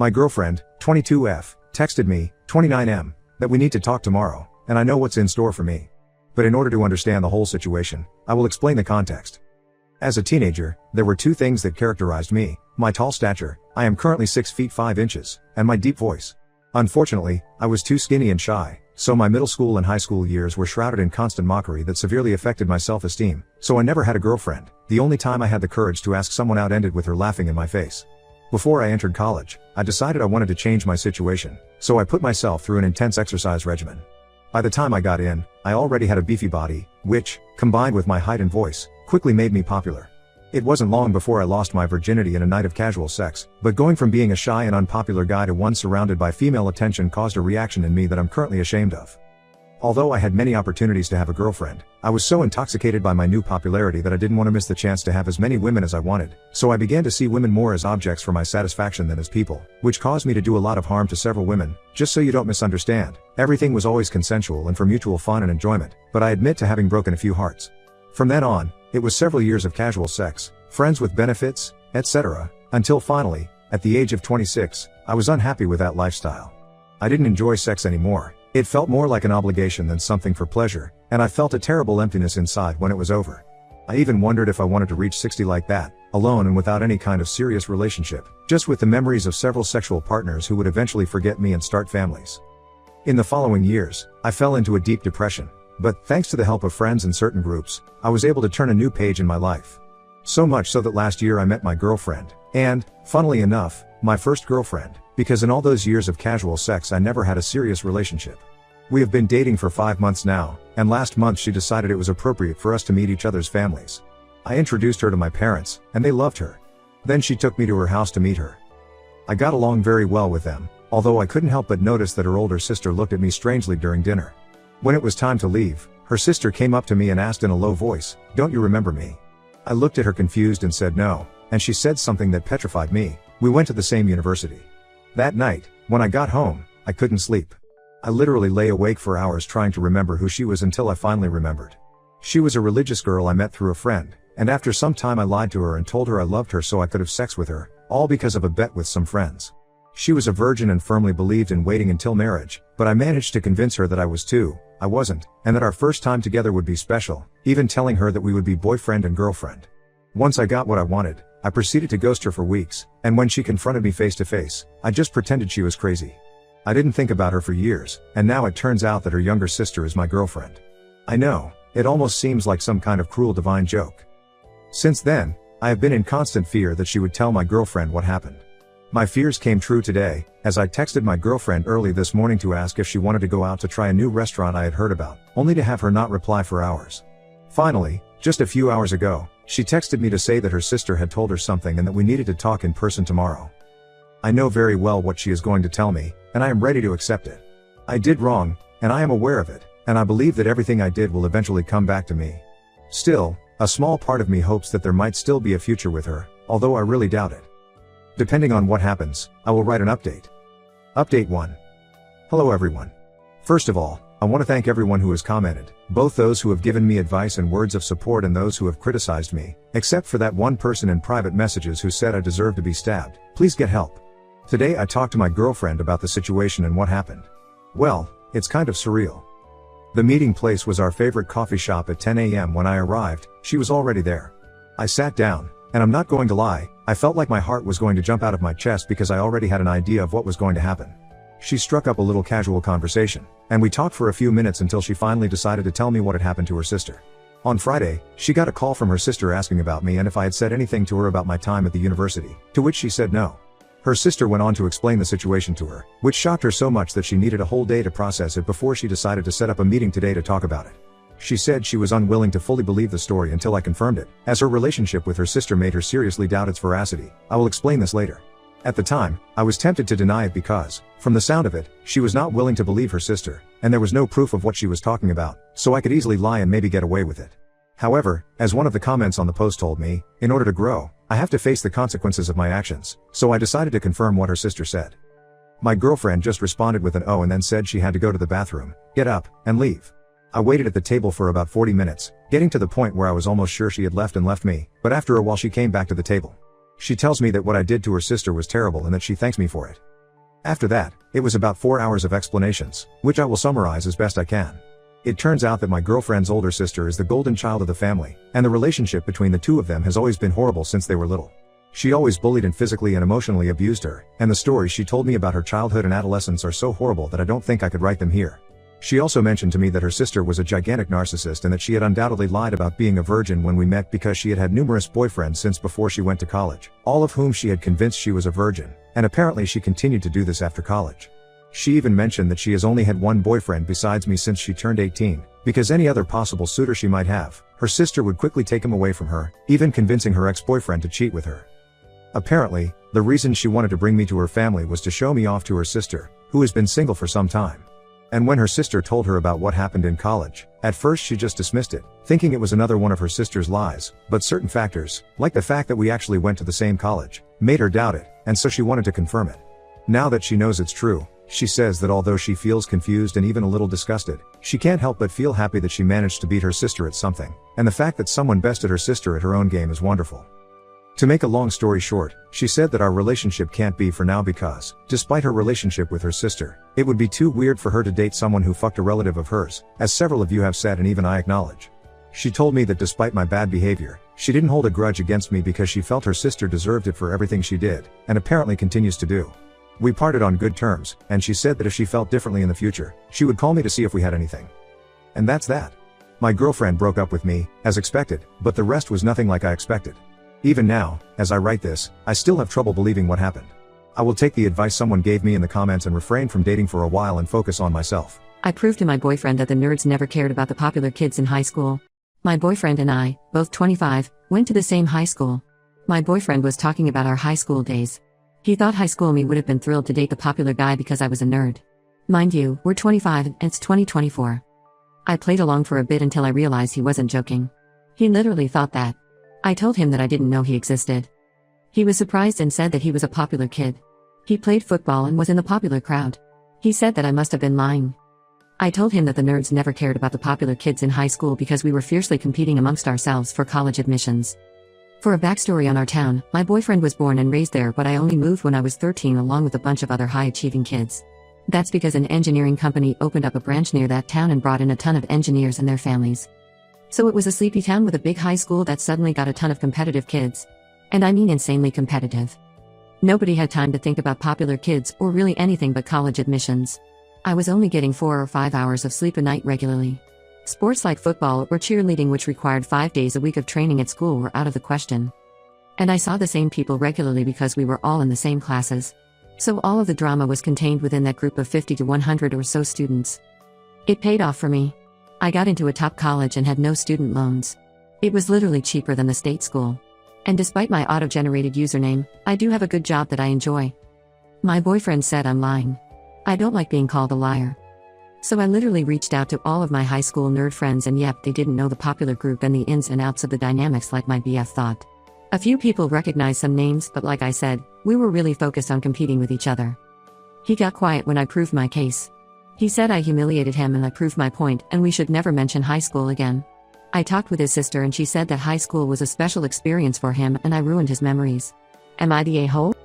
My girlfriend, 22F, texted me, 29M, that we need to talk tomorrow, and I know what's in store for me. But in order to understand the whole situation, I will explain the context. As a teenager, there were two things that characterized me: my tall stature, I am currently 6 feet 5 inches, and my deep voice. Unfortunately, I was too skinny and shy, so my middle school and high school years were shrouded in constant mockery that severely affected my self-esteem, so I never had a girlfriend. The only time I had the courage to ask someone out ended with her laughing in my face. Before I entered college, I decided I wanted to change my situation, so I put myself through an intense exercise regimen. By the time I got in, I already had a beefy body, which, combined with my height and voice, quickly made me popular. It wasn't long before I lost my virginity in a night of casual sex, but going from being a shy and unpopular guy to one surrounded by female attention caused a reaction in me that I'm currently ashamed of. Although I had many opportunities to have a girlfriend, I was so intoxicated by my new popularity that I didn't want to miss the chance to have as many women as I wanted, so I began to see women more as objects for my satisfaction than as people, which caused me to do a lot of harm to several women. Just so you don't misunderstand, everything was always consensual and for mutual fun and enjoyment, but I admit to having broken a few hearts. From then on, it was several years of casual sex, friends with benefits, etc., until finally, at the age of 26, I was unhappy with that lifestyle. I didn't enjoy sex anymore. It felt more like an obligation than something for pleasure, and I felt a terrible emptiness inside when it was over. I even wondered if I wanted to reach 60 like that, alone and without any kind of serious relationship, just with the memories of several sexual partners who would eventually forget me and start families. In the following years, I fell into a deep depression, but thanks to the help of friends and certain groups, I was able to turn a new page in my life. So much so that last year I met my girlfriend, and, funnily enough, my first girlfriend, because in all those years of casual sex I never had a serious relationship. We have been dating for 5 months now, and last month she decided it was appropriate for us to meet each other's families. I introduced her to my parents, and they loved her. Then she took me to her house to meet her. I got along very well with them, although I couldn't help but notice that her older sister looked at me strangely during dinner. When it was time to leave, her sister came up to me and asked in a low voice, "Don't you remember me?" I looked at her confused and said no, and she said something that petrified me. We went to the same university. That night, when I got home, I couldn't sleep. I literally lay awake for hours trying to remember who she was until I finally remembered. She was a religious girl I met through a friend, and after some time I lied to her and told her I loved her so I could have sex with her, all because of a bet with some friends. She was a virgin and firmly believed in waiting until marriage, but I managed to convince her that I was too, I wasn't, and that our first time together would be special, even telling her that we would be boyfriend and girlfriend. Once I got what I wanted, I proceeded to ghost her for weeks, and when she confronted me face to face, I just pretended she was crazy. I didn't think about her for years, and now it turns out that her younger sister is my girlfriend. I know, it almost seems like some kind of cruel divine joke. Since then, I have been in constant fear that she would tell my girlfriend what happened. My fears came true today, as I texted my girlfriend early this morning to ask if she wanted to go out to try a new restaurant I had heard about, only to have her not reply for hours. Finally, just a few hours ago, she texted me to say that her sister had told her something and that we needed to talk in person tomorrow. I know very well what she is going to tell me, and I am ready to accept it. I did wrong, and I am aware of it, and I believe that everything I did will eventually come back to me. Still, a small part of me hopes that there might still be a future with her, although I really doubt it. Depending on what happens, I will write an update. Update 1. Hello everyone. First of all, I want to thank everyone who has commented, both those who have given me advice and words of support and those who have criticized me, except for that one person in private messages who said I deserve to be stabbed. Please get help. Today I talked to my girlfriend about the situation and what happened. Well, it's kind of surreal. The meeting place was our favorite coffee shop at 10 a.m. When I arrived, she was already there. I sat down, and I'm not going to lie, I felt like my heart was going to jump out of my chest because I already had an idea of what was going to happen. She struck up a little casual conversation, and we talked for a few minutes until she finally decided to tell me what had happened to her sister. On Friday, she got a call from her sister asking about me and if I had said anything to her about my time at the university, to which she said no. Her sister went on to explain the situation to her, which shocked her so much that she needed a whole day to process it before she decided to set up a meeting today to talk about it. She said she was unwilling to fully believe the story until I confirmed it, as her relationship with her sister made her seriously doubt its veracity. I will explain this later. At the time, I was tempted to deny it because, from the sound of it, she was not willing to believe her sister, and there was no proof of what she was talking about, so I could easily lie and maybe get away with it. However, as one of the comments on the post told me, in order to grow, I have to face the consequences of my actions, so I decided to confirm what her sister said. My girlfriend just responded with an "oh" and then said she had to go to the bathroom, get up, and leave. I waited at the table for about 40 minutes, getting to the point where I was almost sure she had left me, but after a while she came back to the table. She tells me that what I did to her sister was terrible and that she thanks me for it. After that, it was about 4 hours of explanations, which I will summarize as best I can. It turns out that my girlfriend's older sister is the golden child of the family, and the relationship between the two of them has always been horrible since they were little. She always bullied and physically and emotionally abused her, and the stories she told me about her childhood and adolescence are so horrible that I don't think I could write them here. She also mentioned to me that her sister was a gigantic narcissist and that she had undoubtedly lied about being a virgin when we met because she had had numerous boyfriends since before she went to college, all of whom she had convinced she was a virgin, and apparently she continued to do this after college. She even mentioned that she has only had one boyfriend besides me since she turned 18, because any other possible suitor she might have, her sister would quickly take him away from her, even convincing her ex-boyfriend to cheat with her. Apparently, the reason she wanted to bring me to her family was to show me off to her sister, who has been single for some time. And when her sister told her about what happened in college, at first she just dismissed it, thinking it was another one of her sister's lies, but certain factors, like the fact that we actually went to the same college, made her doubt it, and so she wanted to confirm it. Now that she knows it's true, she says that although she feels confused and even a little disgusted, she can't help but feel happy that she managed to beat her sister at something, and the fact that someone bested her sister at her own game is wonderful. To make a long story short, she said that our relationship can't be for now because, despite her relationship with her sister, it would be too weird for her to date someone who fucked a relative of hers, as several of you have said and even I acknowledge. She told me that despite my bad behavior, she didn't hold a grudge against me because she felt her sister deserved it for everything she did, and apparently continues to do. We parted on good terms, and she said that if she felt differently in the future, she would call me to see if we had anything. And that's that. My girlfriend broke up with me, as expected, but the rest was nothing like I expected. Even now, as I write this, I still have trouble believing what happened. I will take the advice someone gave me in the comments and refrain from dating for a while and focus on myself. I proved to my boyfriend that the nerds never cared about the popular kids in high school. My boyfriend and I, both 25, went to the same high school. My boyfriend was talking about our high school days. He thought high school me would have been thrilled to date the popular guy because I was a nerd. Mind you, we're 25 and it's 2024. I played along for a bit until I realized he wasn't joking. He literally thought that. I told him that I didn't know he existed. He was surprised and said that he was a popular kid. He played football and was in the popular crowd. He said that I must have been lying. I told him that the nerds never cared about the popular kids in high school because we were fiercely competing amongst ourselves for college admissions. For a backstory on our town, my boyfriend was born and raised there, but I only moved when I was 13 along with a bunch of other high-achieving kids. That's because an engineering company opened up a branch near that town and brought in a ton of engineers and their families. So it was a sleepy town with a big high school that suddenly got a ton of competitive kids. And I mean insanely competitive. Nobody had time to think about popular kids or really anything but college admissions. I was only getting 4 or 5 hours of sleep a night regularly. Sports like football or cheerleading, which required 5 days a week of training at school, were out of the question. And I saw the same people regularly because we were all in the same classes. So all of the drama was contained within that group of 50 to 100 or so students. It paid off for me. I got into a top college and had no student loans. It was literally cheaper than the state school. And despite my auto-generated username, I do have a good job that I enjoy. My boyfriend said I'm lying. I don't like being called a liar. So I literally reached out to all of my high school nerd friends, and yep, they didn't know the popular group and the ins and outs of the dynamics like my BF thought. A few people recognized some names, but like I said, we were really focused on competing with each other. He got quiet when I proved my case. He said I humiliated him and I proved my point, and we should never mention high school again. I talked with his sister and she said that high school was a special experience for him and I ruined his memories. Am I the a-hole?